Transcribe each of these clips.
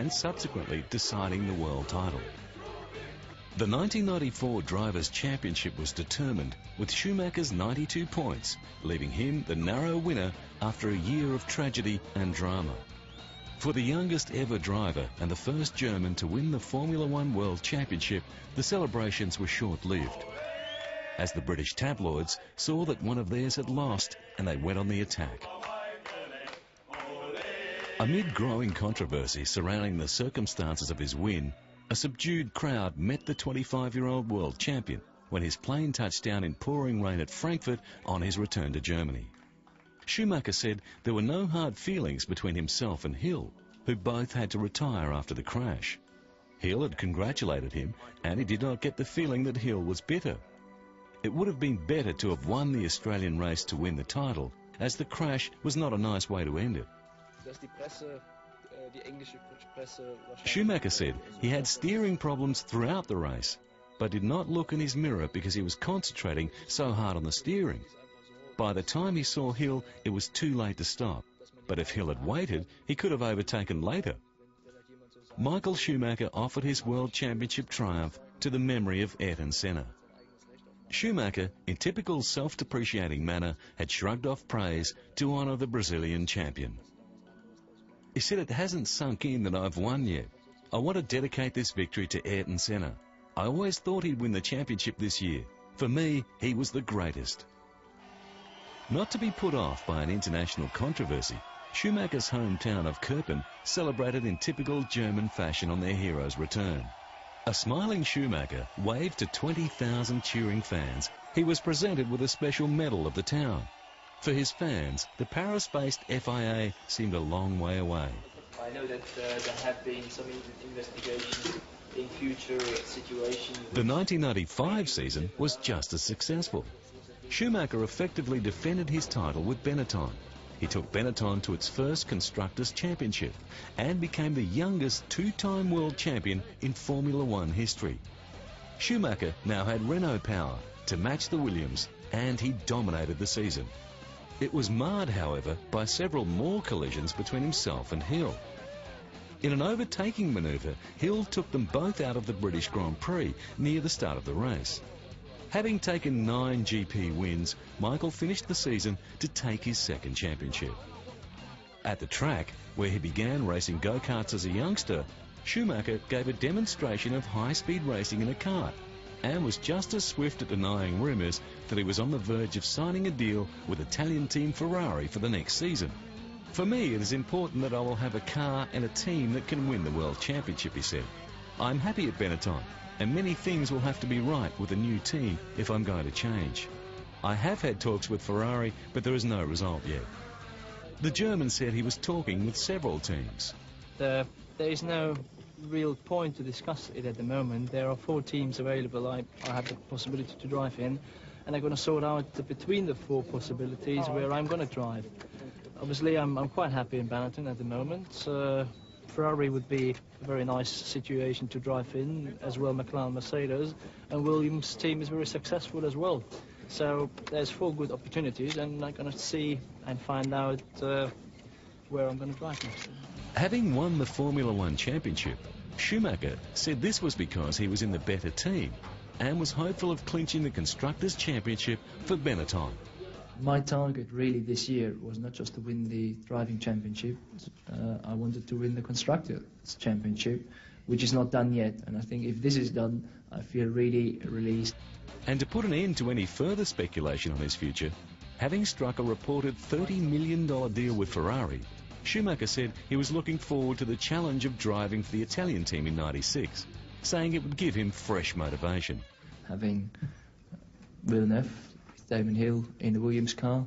and subsequently deciding the world title. The 1994 Drivers' Championship was determined with Schumacher's 92 points, leaving him the narrow winner after a year of tragedy and drama. For the youngest ever driver and the first German to win the Formula One World Championship, the celebrations were short-lived, as the British tabloids saw that one of theirs had lost and they went on the attack. Amid growing controversy surrounding the circumstances of his win, a subdued crowd met the 25-year-old world champion when his plane touched down in pouring rain at Frankfurt on his return to Germany. Schumacher said there were no hard feelings between himself and Hill, who both had to retire after the crash. Hill had congratulated him, and he did not get the feeling that Hill was bitter. It would have been better to have won the Australian race to win the title, as the crash was not a nice way to end it. Schumacher said he had steering problems throughout the race, but did not look in his mirror because he was concentrating so hard on the steering. By the time he saw Hill, it was too late to stop, but if Hill had waited, he could have overtaken later. Michael Schumacher offered his World Championship triumph to the memory of Ayrton Senna. Schumacher, in typical self-depreciating manner, had shrugged off praise to honour the Brazilian champion. He said, "It hasn't sunk in that I've won yet. I want to dedicate this victory to Ayrton Senna. I always thought he'd win the championship this year. For me, he was the greatest." Not to be put off by an international controversy, Schumacher's hometown of Köppen celebrated in typical German fashion on their hero's return. A smiling Schumacher waved to 20,000 cheering fans. He was presented with a special medal of the town. For his fans, the Paris-based FIA seemed a long way away. I know that there have been some investigations in future situations. The 1995 season was just as successful. Schumacher effectively defended his title with Benetton. He took Benetton to its first Constructors' Championship and became the youngest two-time world champion in Formula One history. Schumacher now had Renault power to match the Williams, and he dominated the season. It was marred, however, by several more collisions between himself and Hill. In an overtaking manoeuvre, Hill took them both out of the British Grand Prix near the start of the race. Having taken 9 GP wins, Michael finished the season to take his second championship. At the track, where he began racing go-karts as a youngster, Schumacher gave a demonstration of high-speed racing in a kart and was just as swift at denying rumours that he was on the verge of signing a deal with Italian team Ferrari for the next season. "For me, it is important that I will have a car and a team that can win the World Championship," he said. "I'm happy at Benetton, and many things will have to be right with a new team if I'm going to change. I have had talks with Ferrari, but there is no result yet." The German said he was talking with several teams. There is no real point to discuss it at the moment. There are 4 teams available I have the possibility to drive in, and I'm going to sort out between the 4 possibilities where I'm going to drive. Obviously, I'm quite happy in Benetton at the moment. Ferrari would be a very nice situation to drive in, as well McLaren, Mercedes, and Williams' team is very successful as well. So there's 4 good opportunities, and I'm going to see and find out where I'm going to drive next. Having won the Formula One Championship, Schumacher said this was because he was in the better team and was hopeful of clinching the Constructors' Championship for Benetton. My target really this year was not just to win the driving championship. I wanted to win the Constructors' Championship, which is not done yet. And I think if this is done, I feel really released. And to put an end to any further speculation on his future, having struck a reported $30 million deal with Ferrari, Schumacher said he was looking forward to the challenge of driving for the Italian team in '96, saying it would give him fresh motivation. Having Villeneuve, Damon Hill in the Williams car,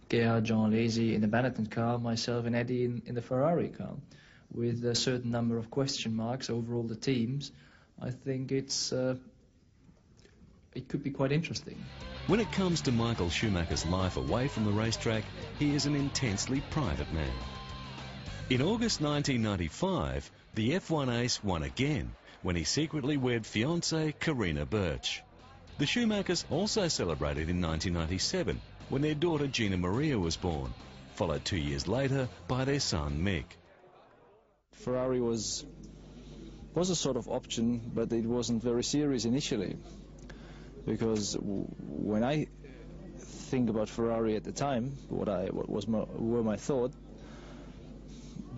Gerhard Jean Alesi in the Benetton car, myself and Eddie in the Ferrari car, with a certain number of question marks over all the teams, I think it could be quite interesting. When it comes to Michael Schumacher's life away from the racetrack, he is an intensely private man. In August 1995, the F1 ace won again when he secretly wed fiancée Karina Birch. The Schumachers also celebrated in 1997 when their daughter Gina Maria was born, followed 2 years later by their son Mick. Ferrari was was a sort of option, but it wasn't very serious initially, because when I think about Ferrari at the time, were my thought,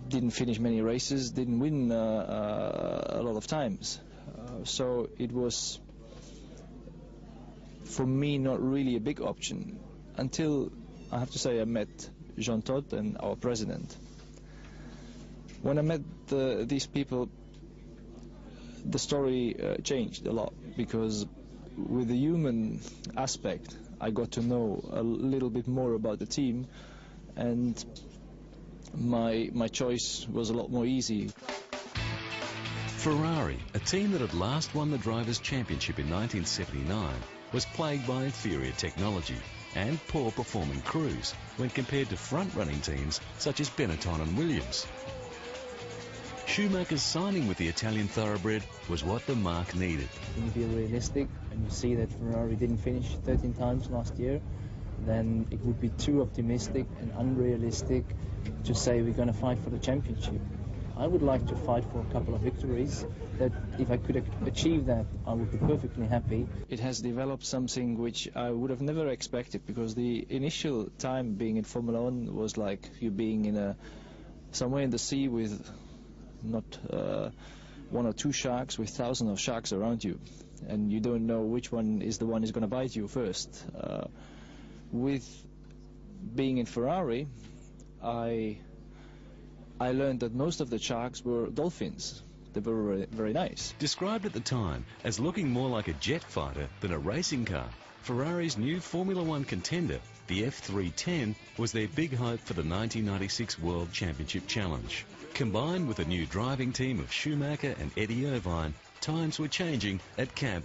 didn't finish many races, didn't win a lot of times, so it was for me not really a big option until, I have to say, I met Jean Todt and our president. When I met these people, the story changed a lot, because with the human aspect I got to know a little bit more about the team, and my choice was a lot more easy. Ferrari, a team that had last won the Drivers' Championship in 1979, was plagued by inferior technology and poor performing crews when compared to front-running teams such as Benetton and Williams. Schumacher's signing with the Italian thoroughbred was what the marque needed. When you be realistic and you see that Ferrari didn't finish 13 times last year, then it would be too optimistic and unrealistic to say we're going to fight for the championship. I would like to fight for a couple of victories, that if I could achieve that, I would be perfectly happy. It has developed something which I would have never expected, because the initial time being in Formula 1 was like you being in somewhere in the sea with not one or two sharks, with thousands of sharks around you, and you don't know which one is the one who's going to bite you first. With being in Ferrari, I learned that most of the sharks were dolphins. They were very nice. Described at the time as looking more like a jet fighter than a racing car, Ferrari's new Formula 1 contender, the F310, was their big hope for the 1996 World Championship Challenge. Combined with a new driving team of Schumacher and Eddie Irvine, times were changing at cab